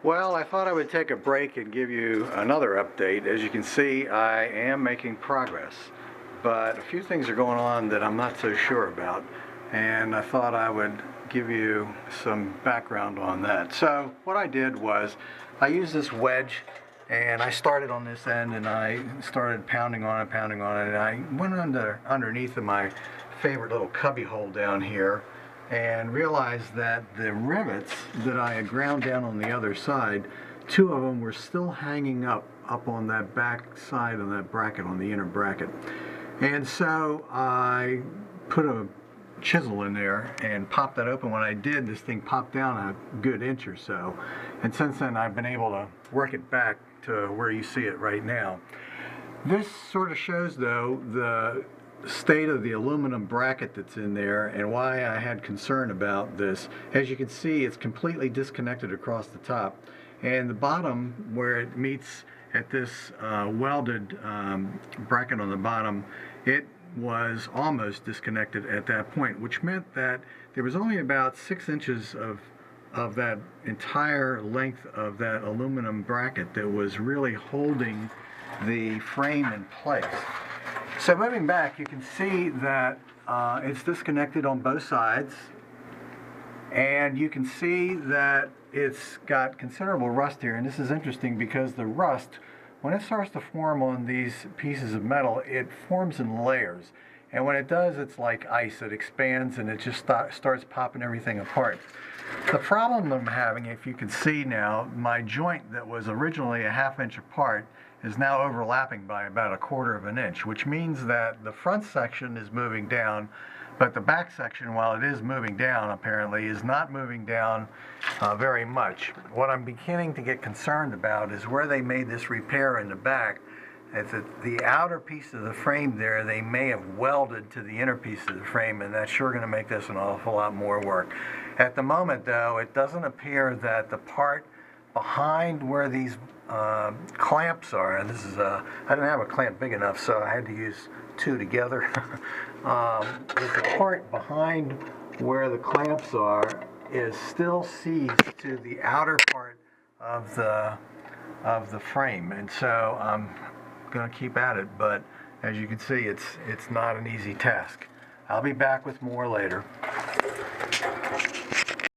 Well, I thought I would take a break and give you another update. As you can see, I am making progress, but a few things are going on that I'm not so sure about, and I thought I would give you some background on that. So what I did was I used this wedge, and I started on this end, and I started pounding on it, and I went underneath of my favorite little cubby hole down here, and realized that the rivets that I had ground down on the other side, two of them were still hanging up on that back side of that bracket, on the inner bracket. And so I put a chisel in there and popped that open. When I did, this thing popped down a good inch or so. And since then I've been able to work it back to where you see it right now. This sort of shows, though, the state of the aluminum bracket that's in there and why I had concern about this. As you can see, it's completely disconnected across the top, and the bottom where it meets at this welded bracket on the bottom, it was almost disconnected at that point, which meant that there was only about 6 inches of that entire length of that aluminum bracket that was really holding the frame in place. So moving back, you can see that it's disconnected on both sides, and you can see that it's got considerable rust here. And this is interesting because the rust, when it starts to form on these pieces of metal, it forms in layers. And when it does, it's like ice. It expands and it just starts popping everything apart. The problem I'm having, if you can see now, my joint that was originally a ½ inch apart is now overlapping by about 1/4 of an inch, which means that the front section is moving down, but the back section, while it is moving down apparently, is not moving down very much. What I'm beginning to get concerned about is where they made this repair in the back. At the outer piece of the frame there, they may have welded to the inner piece of the frame, and that's sure going to make this an awful lot more work. At the moment, though, it doesn't appear that the part behind where these clamps are, and this is I didn't have a clamp big enough, so I had to use two together. The part behind where the clamps are is still seized to the outer part of the frame, and so I'm going to keep at it, but as you can see, it's not an easy task. I'll be back with more later.